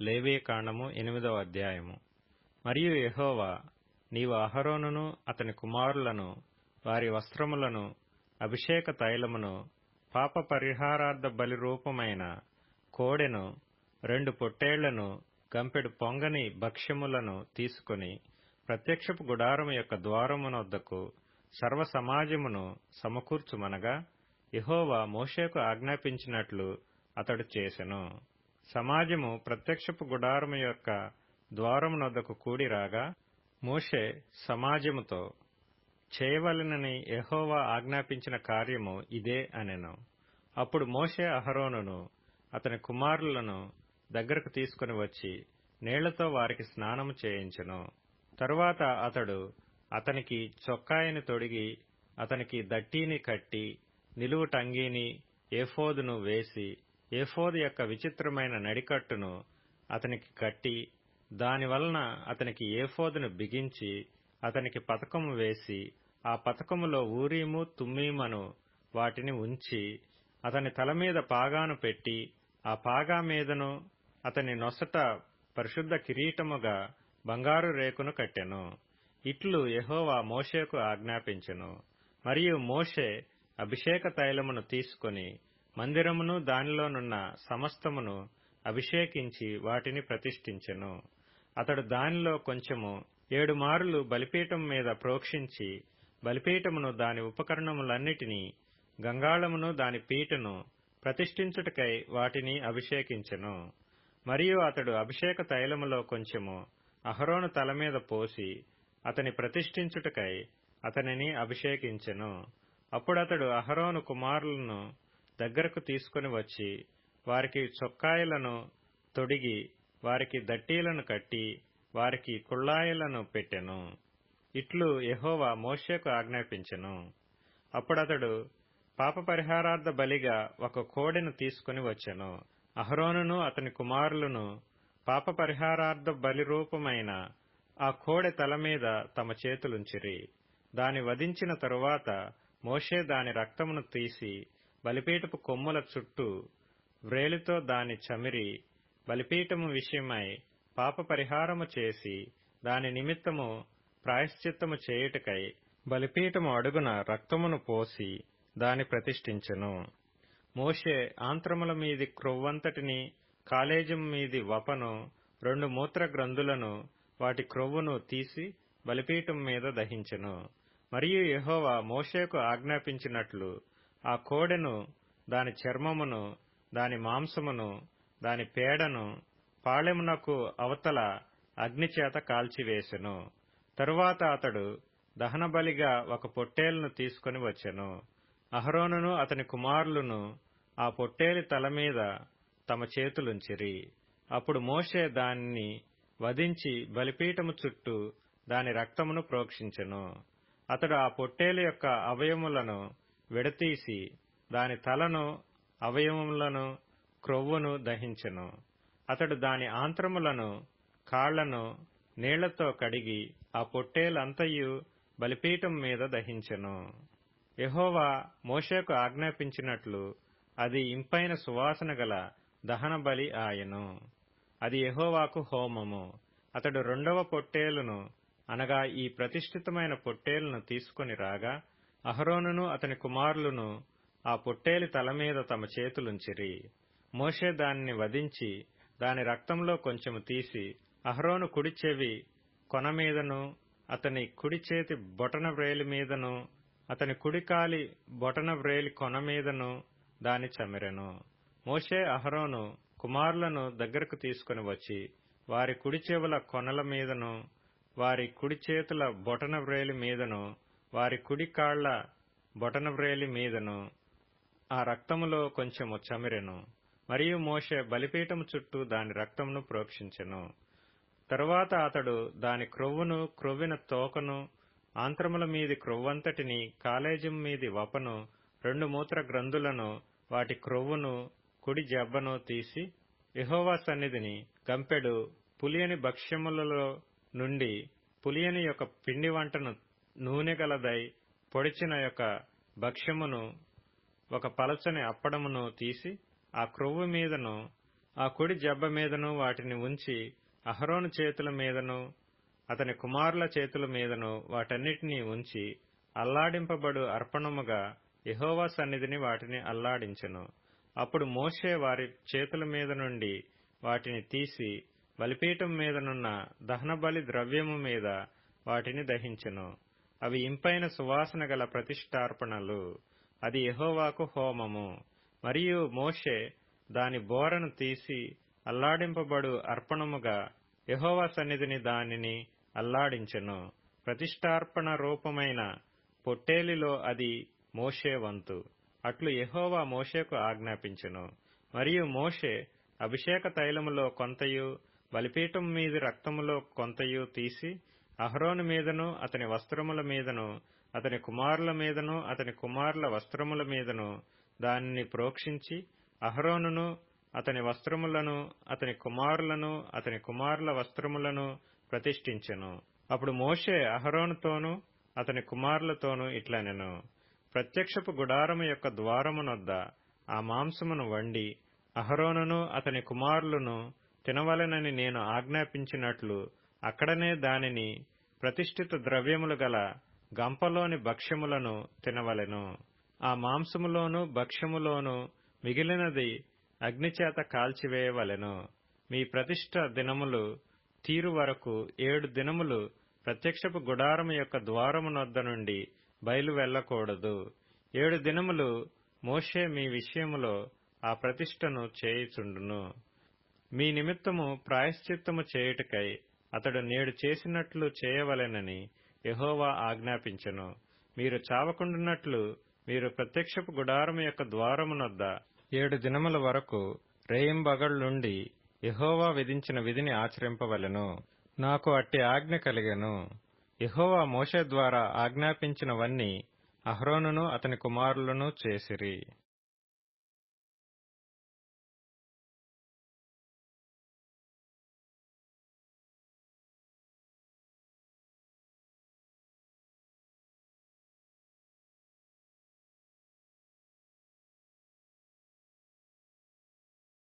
లేవీకాండము 8వ అధ్యాయము. మరియు యెహోవా, నీవు అహరోనును అతని కుమారులను, వారి వస్త్రములను, అభిషేక తైలమును, పాప పరిహారార్థ బలి రూపమైన కోడెను, 2 పొట్టేళ్లను, గంపెడు పొంగని భక్ష్యములను తీసుకుని ప్రత్యక్షపు గుడారము యొక్క ద్వారమునొద్దకు సర్వ సమాజమును సమకూర్చుమనగా, యెహోవా మోషేకు ఆజ్ఞాపించినట్లు అతడు చేసెను. సమాజము ప్రత్యక్షపు గుడారము యొక్క ద్వారమునొద్దకు కూడిరాగా, మోషే సమాజముతో, చేయవలెనని యెహోవా ఆజ్ఞాపించిన కార్యము ఇదే అనెను. అప్పుడు మోషే అహరోనును అతని కుమారులను దగ్గరకు తీసుకుని వచ్చి నీళ్లతో వారికి స్నానము చేయించెను. తరువాత అతడు అతనికి చొక్కాయిని తొడిగి, అతనికి దట్టీని కట్టి, నిలువుటంగీని, ఏఫోదును వేసి, ఏఫోదు యొక్క విచిత్రమైన నడికట్టును అతనికి కట్టి, దానివలన అతనికి ఏఫోదును బిగించి, అతనికి పతకము వేసి, ఆ పతకములో ఊరీము తుమ్మీమను వాటిని ఉంచి, అతని తల మీద పాగాను పెట్టి, ఆ పాగా మీదను అతని నొసట పరిశుద్ధ కిరీటముగా బంగారు రేకును కట్టెను. ఇట్లు యెహోవా మోషేకు ఆజ్ఞాపించెను. మరియు మోషే అభిషేక తైలమును తీసుకొని మందిరమును దానిలోనున్న సమస్తమును అభిషేకించి వాటిని ప్రతిష్ఠించెను. అతడు దానిలో కొంచెము 7 మారులు బలిపీఠం మీద ప్రోక్షించి, బలిపీఠమును దాని ఉపకరణములన్నిటినీ, గంగాళమును దాని పీటను ప్రతిష్ఠించుటకై వాటిని అభిషేకించెను. మరియు అతడు అభిషేక తైలములో కొంచెము అహరోను తల మీద పోసి, అతని ప్రతిష్ఠించుటకై అతనిని అభిషేకించెను. అప్పుడతడు అహరోను కుమారులను దగ్గరకు తీసుకుని వచ్చి, వారికి చొక్కాయిలను తొడిగి, వారికి దట్టీలను కట్టి, వారికి కుళ్ళాయిలను పెట్టెను. ఇట్లు యెహోవా మోషేకు ఆజ్ఞాపించెను. అప్పుడతడు పాప పరిహారార్థ బలిగా ఒక కోడెను తీసుకుని వచ్చెను. అహరోనును అతని కుమారులను పాప పరిహారార్థ బలి రూపమైన ఆ కోడె తల మీద తమ చేతులుంచిరి. దాని వధించిన తరువాత మోషే దాని రక్తమును తీసి బలిపీఠపు కొమ్ముల చుట్టూ వ్రేలితో దాని చమిరి, బలిపీఠము విషయమై పాప పరిహారము చేసి, దాని నిమిత్తము ప్రాయశ్చిత్తము చేయుటకై బలిపీఠము అడుగున రక్తమును పోసి దాని ప్రతిష్ఠించెను. మోషే ఆంత్రముల మీది క్రొవ్వంతటిని, కాలేజం మీది వపను, 2 మూత్ర గ్రంథులను, వాటి క్రొవ్వును తీసి బలిపీఠం మీద దహించెను. మరియు యెహోవా మోషేకు ఆజ్ఞాపించినట్లు ఆ కోడెను, దాని చర్మమును, దాని మాంసమును, దాని పేడను పాళెమునకు అవతల అగ్నిచేత కాల్చివేసెను. తరువాత అతడు దహనబలిగా ఒక పొట్టేలును తీసుకుని వచ్చెను. అహరోనును అతని కుమారులను ఆ పొట్టేలి తల మీద తమ చేతులుంచిరి. అప్పుడు మోషే దానిని వధించి బలిపీఠము చుట్టూ దాని రక్తమును ప్రోక్షించెను. అతడు ఆ పొట్టేలు యొక్క అవయములను విడతీసి, దాని తలను, అవయవములను, క్రొవ్వును దహించెను. అతడు దాని ఆంత్రములను, కాళ్లను నీళ్లతో కడిగి ఆ పొట్టేలంతయు బలిపీఠం మీద దహించెను. యెహోవా మోషేకు ఆజ్ఞాపించినట్లు అది ఇంపైన సువాసన గల దహన బలి ఆయెను. అది యెహోవాకు హోమము. అతడు 2వ పొట్టేలును, అనగా ఈ ప్రతిష్ఠితమైన పొట్టేలును తీసుకుని రాగా, అహరోనును అతని కుమారులను ఆ పొట్టేలి తల మీద తమ చేతులుంచిరి. మోషే దానిని వధించి, దాని రక్తంలో కొంచెము తీసి అహరోను కుడి చెవి కొన మీదను, అతని కుడి చేతి బొటన వ్రేలి మీదను, అతని కుడికాలి బొటన వ్రేలి కొన మీదను దాని చమిరెను. మోషే అహరోను కుమారులను దగ్గరకు తీసుకుని వచ్చి, వారి కుడి చెవుల కొనల మీదను, వారి కుడి చేతుల బొటన వ్రేలి మీదను, వారి కుడి కాళ్ల బొటన వ్రేలి మీదను ఆ రక్తములో కొంచెము చమిరెను. మరియు మోషే బలిపీఠము చుట్టూ దాని రక్తమును ప్రోక్షించెను. తరువాత అతడు దాని క్రొవ్వును, క్రొవ్విన తోకను, ఆంత్రముల మీది క్రొవ్వంతటిని, కాలేజం మీది వపను, 2 మూత్ర గ్రంథులను, వాటి క్రొవ్వును, కుడి జబ్బను తీసి యెహోవా సన్నిధిని గంపెడు పులియని భక్ష్యములలో నుండి పులియని యొక్క పిండి వంటను, నూనె గలదై పొడిచిన యొక్క భక్ష్యమును, ఒక పలచని అప్పడమును తీసి ఆ క్రొవ్వు మీదను, ఆ కుడి జబ్బ మీదను వాటిని ఉంచి అహరోను చేతుల మీదను అతని కుమారుల చేతుల మీదను వాటన్నిటినీ ఉంచి అల్లాడింపబడు అర్పణముగా యెహోవా సన్నిధిని వాటిని అల్లాడించెను. అప్పుడు మోషే వారి చేతుల మీద నుండి వాటిని తీసి బలిపీఠం మీదనున్న దహనబలి ద్రవ్యము మీద వాటిని దహించెను. అవి ఇంపైన సువాసన గల ప్రతిష్ఠార్పణలు. అది యెహోవాకు హోమము. మరియు మోషే దాని బోరను తీసి అల్లాడింపబడు అర్పణముగా యెహోవా సన్నిధిని దానిని అల్లాడించెను. ప్రతిష్ఠార్పణ రూపమైన పొట్టేలిలో అది మోషే వంతు. అట్లు యెహోవా మోషేకు ఆజ్ఞాపించెను. మరియు మోషే అభిషేక తైలములో కొంతయు బలిపీఠం మీది రక్తములో కొంతయు తీసి అహరోను మీదను అతని వస్త్రముల మీదను అతని కుమారుల మీదను అతని కుమారుల వస్త్రముల మీదను దానిని ప్రోక్షించి అహరోనును అతని వస్త్రములను అతని కుమారులను అతని కుమారుల వస్త్రములను ప్రతిష్ఠించెను. అప్పుడు మోషే అహరోనుతోనూ అతని కుమారులతోనూ ఇట్లనెను: ప్రత్యక్షపు గుడారము యొక్క ద్వారమునొద్ద ఆ మాంసమును వండి అహరోనును అతని కుమారులను తినవలెనని నేను ఆజ్ఞాపించినట్లు అక్కడనే దానిని ప్రతిష్ఠిత ద్రవ్యములు గల గంపలోని భక్ష్యములను తినవలెను. ఆ మాంసములోను భక్ష్యములోను మిగిలినది అగ్నిచేత కాల్చివేయవలెను. మీ ప్రతిష్ఠ దినములు తీరు వరకు 7 దినములు ప్రత్యక్షపు గుడారము యొక్క ద్వారమునొద్ద నుండి బయలు వెళ్ళకూడదు. 7 దినములు మోషే మీ విషయములో ఆ ప్రతిష్ఠను చేయుచుండును. మీ నిమిత్తము ప్రాయశ్చిత్తము చేయుటకై అతడు నేడు చేసినట్లు చేయవలెనని యెహోవా ఆజ్ఞాపించెను. మీరు చావకుండునట్లు మీరు ప్రత్యక్షపు గుడారము యొక్క ద్వారమునొద్ద 7 దినముల వరకు రేయింబగళ్లుండి యెహోవా విధించిన విధిని ఆచరింపవలెను. నాకు అట్టి ఆజ్ఞ కలిగెను. యెహోవా మోషే ద్వారా ఆజ్ఞాపించినవన్నీ అహరోనును అతని కుమారులను చేసిరి.